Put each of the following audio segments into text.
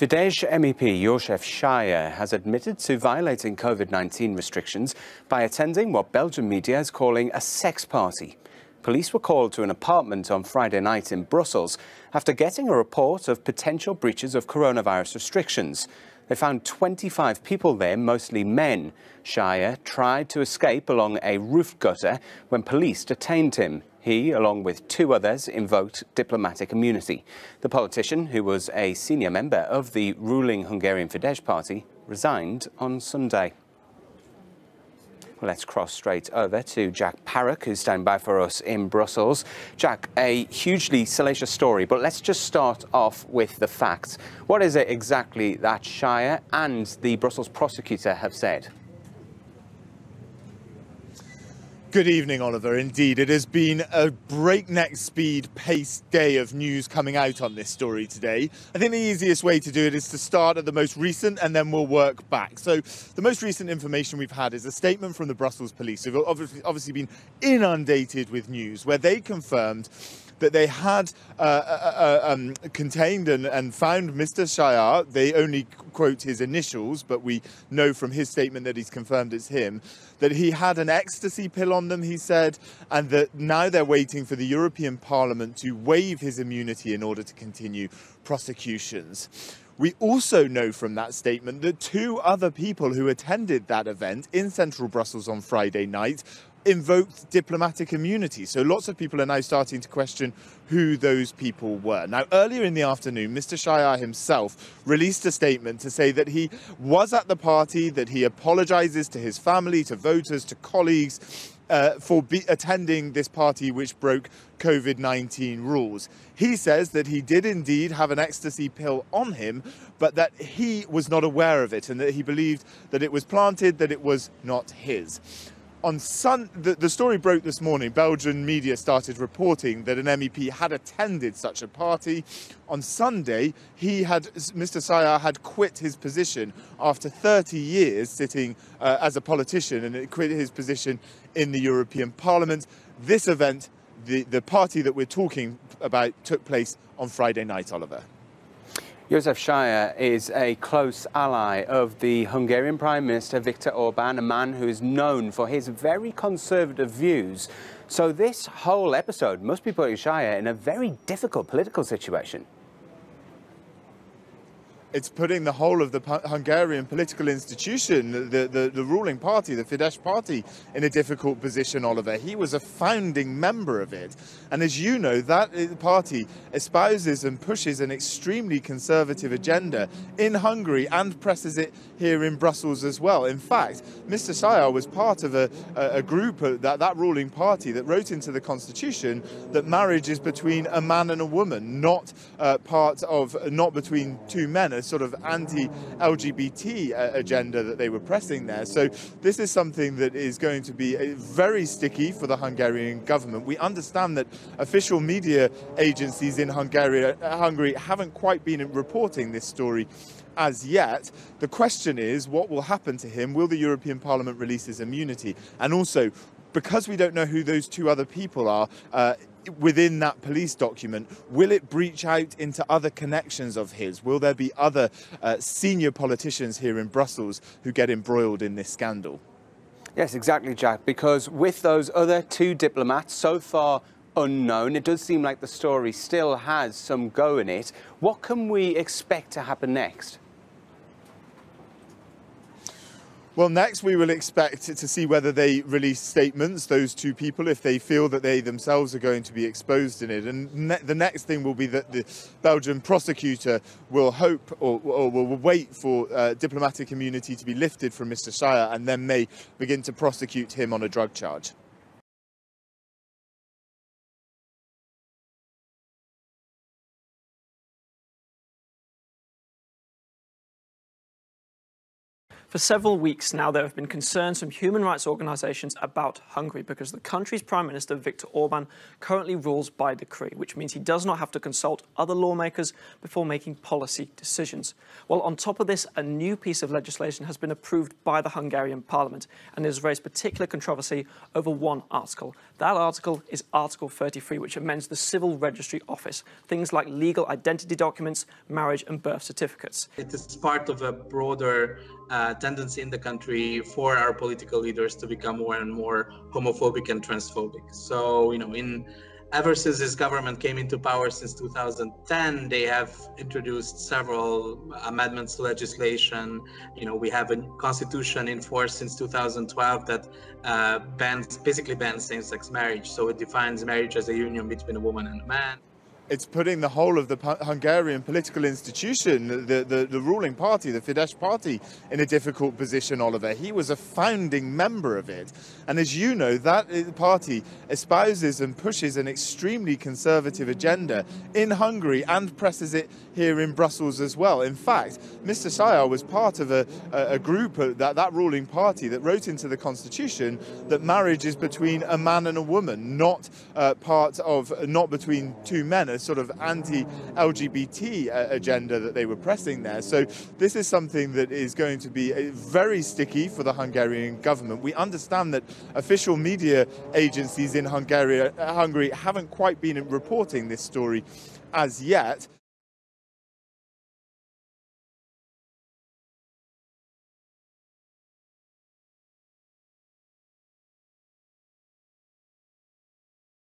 Fidesz MEP József Szájer has admitted to violating COVID-19 restrictions by attending what Belgian media is calling a sex party. Police were called to an apartment on Friday night in Brussels after getting a report of potential breaches of coronavirus restrictions. They found 25 people there, mostly men. Szajer tried to escape along a roof gutter when police detained him. He, along with two others, invoked diplomatic immunity. The politician, who was a senior member of the ruling Hungarian Fidesz party, resigned on Sunday. Let's cross straight over to Jack Parrock, who's standing by for us in Brussels. Jack, a hugely salacious story, but let's just start off with the facts. What is it exactly that Szajer and the Brussels prosecutor have said? Good evening, Oliver. Indeed, it has been a breakneck speed paced day of news coming out on this story today. I think the easiest way to do it is to start at the most recent and then we'll work back. So the most recent information we've had is a statement from the Brussels police, who've obviously been inundated with news, where they confirmed that they had contained and found Mr. Szajer. They only quote his initials, but we know from his statement that he's confirmed it's him, that he had an ecstasy pill on them, he said, and that now they're waiting for the European Parliament to waive his immunity in order to continue prosecutions. We also know from that statement that two other people who attended that event in central Brussels on Friday night invoked diplomatic immunity. So lots of people are now starting to question who those people were. Now, earlier in the afternoon, Mr. Szajer himself released a statement to say that he was at the party, that he apologises to his family, to voters, to colleagues for attending this party which broke COVID-19 rules. He says that he did indeed have an ecstasy pill on him, but that he was not aware of it and that he believed that it was planted, that it was not his. On the story broke this morning. Belgian media started reporting that an MEP had attended such a party. On Sunday, Mr. Szajer had quit his position after 30 years sitting as a politician, and quit his position in the European Parliament. This event, the party that we're talking about, took place on Friday night, Oliver. József Szájer is a close ally of the Hungarian Prime Minister Viktor Orban, a man who is known for his very conservative views. So this whole episode must be putting Szajer in a very difficult political situation. It's putting the whole of the Hungarian political institution, the ruling party, the Fidesz party, in a difficult position, Oliver. He was a founding member of it. And as you know, that party espouses and pushes an extremely conservative agenda in Hungary and presses it here in Brussels as well. In fact, Mr. Szajer was part of a group, that ruling party, that wrote into the constitution that marriage is between a man and a woman, not between two men, a sort of anti-LGBT agenda that they were pressing there. So this is something that is going to be very sticky for the Hungarian government. We understand that official media agencies in Hungary haven't quite been reporting this story as yet. The question is, what will happen to him? Will the European Parliament release his immunity? And also, because we don't know who those two other people are, within that police document, will it breach out into other connections of his? Will there be other senior politicians here in Brussels who get embroiled in this scandal? Yes, exactly, Jack, because with those other two diplomats so far unknown, it does seem like the story still has some go in it. What can we expect to happen next? Well, next we will expect to see whether they release statements, those two people, if they feel that they themselves are going to be exposed in it. And the next thing will be that the Belgian prosecutor will hope or will wait for diplomatic immunity to be lifted from Mr. Szajer and then may begin to prosecute him on a drug charge. For several weeks now, there have been concerns from human rights organisations about Hungary because the country's Prime Minister, Viktor Orban, currently rules by decree, which means he does not have to consult other lawmakers before making policy decisions. Well, on top of this, a new piece of legislation has been approved by the Hungarian Parliament and has raised particular controversy over one article. That article is Article 33, which amends the Civil Registry Office, things like legal identity documents, marriage and birth certificates. It is part of a broader tendency in the country for our political leaders to become more and more homophobic and transphobic. So, ever since this government came into power since 2010, they have introduced several amendments to legislation. We have a constitution in force since 2012 that basically bans same-sex marriage. So it defines marriage as a union between a woman and a man. It's putting the whole of the Hungarian political institution, the ruling party, the Fidesz party, in a difficult position, Oliver. He was a founding member of it. And as you know, that party espouses and pushes an extremely conservative agenda in Hungary and presses it here in Brussels as well. In fact, Mr. Szajer was part of a group, that ruling party, that wrote into the constitution that marriage is between a man and a woman, not between two men, a sort of anti-LGBT agenda that they were pressing there. So this is something that is going to be very sticky for the Hungarian government. We understand that official media agencies in Hungary haven't quite been reporting this story as yet.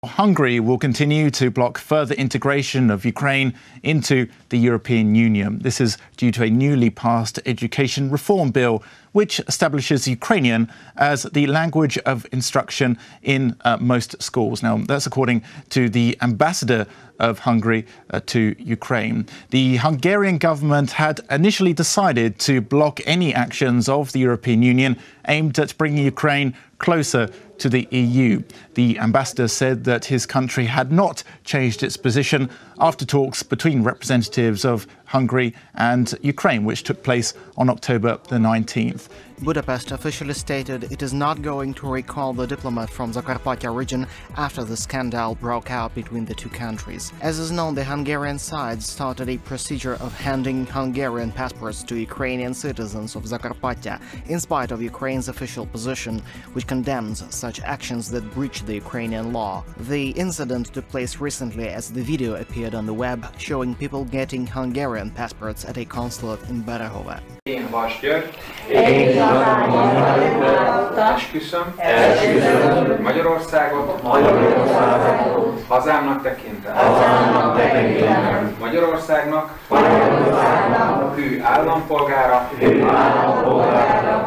Hungary will continue to block further integration of Ukraine into the European Union. This is due to a newly passed education reform bill, which establishes Ukrainian as the language of instruction in most schools. Now, that's according to the ambassador of Hungary to Ukraine. The Hungarian government had initially decided to block any actions of the European Union aimed at bringing Ukraine closer to the EU. The ambassador said that his country had not changed its position after talks between representatives of Hungary and Ukraine, which took place on October the 19th. Budapest officially stated it is not going to recall the diplomat from Zakarpattia region after the scandal broke out between the two countries. As is known, the Hungarian side started a procedure of handing Hungarian passports to Ukrainian citizens of Zakarpattia, in spite of Ukraine's official position, which condemns such actions that breach the Ukrainian law. The incident took place recently as the video appeared on the web, showing people getting Hungarian passports at a consulate in Berehove. Én Vas György, esküszöm, Magyarországot, hazámnak tekintem, Magyarországnak, hű állampolgára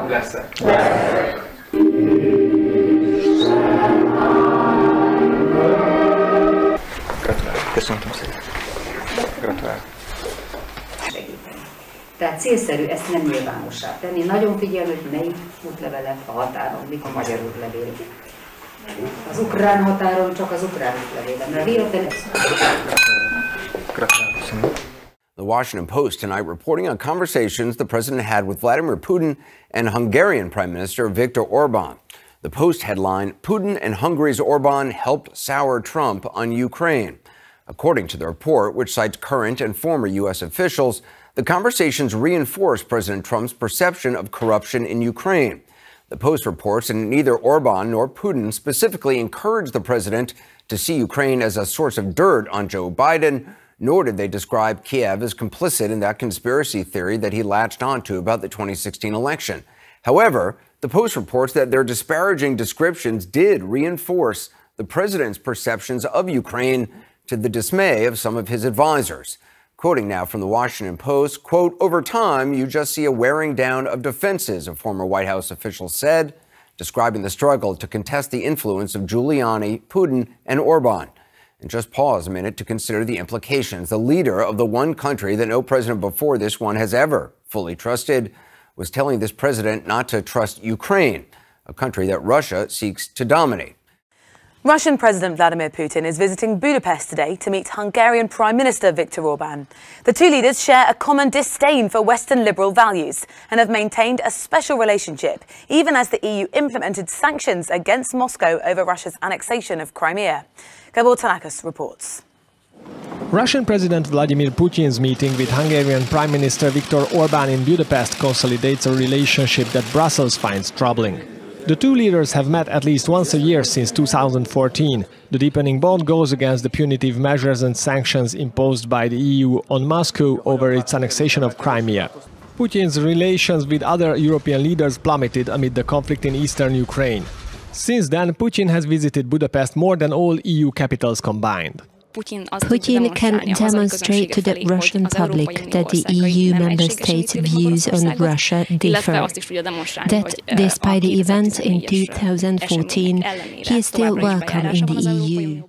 leszek. Gratulálok, köszöntöm szépen. Gratulálok. Tehát célszerű ezt nem nyilvánossá tenni. Nagyon figyelni, hogy melyik útlevelek a határon, mik a magyar útlevélek. Az ukrán határon csak az ukrán útlevéle, mert véletlenül... The Washington Post tonight reporting on conversations the president had with Vladimir Putin and Hungarian Prime Minister Viktor Orban. The Post headline, Putin and Hungary's Orban helped sour Trump on Ukraine. According to the report, which cites current and former U.S. officials, the conversations reinforce President Trump's perception of corruption in Ukraine. The Post reports that neither Orban nor Putin specifically encouraged the president to see Ukraine as a source of dirt on Joe Biden, nor did they describe Kiev as complicit in that conspiracy theory that he latched onto about the 2016 election. However, the Post reports that their disparaging descriptions did reinforce the president's perceptions of Ukraine to the dismay of some of his advisors. Quoting now from the Washington Post, quote, over time, you just see a wearing down of defenses, a former White House official said, describing the struggle to contest the influence of Giuliani, Putin, and Orban. And just pause a minute to consider the implications. The leader of the one country that no president before this one has ever fully trusted was telling this president not to trust Ukraine, a country that Russia seeks to dominate. Russian President Vladimir Putin is visiting Budapest today to meet Hungarian Prime Minister Viktor Orban. The two leaders share a common disdain for Western liberal values and have maintained a special relationship, even as the EU implemented sanctions against Moscow over Russia's annexation of Crimea. Gabor Tanakis reports. Russian President Vladimir Putin's meeting with Hungarian Prime Minister Viktor Orban in Budapest consolidates a relationship that Brussels finds troubling. The two leaders have met at least once a year since 2014. The deepening bond goes against the punitive measures and sanctions imposed by the EU on Moscow over its annexation of Crimea. Putin's relations with other European leaders plummeted amid the conflict in eastern Ukraine. Since then, Putin has visited Budapest more than all EU capitals combined. Putin can demonstrate to the Russian public that the EU member states' views on Russia differ, that despite the events in 2014, he is still welcome in the EU.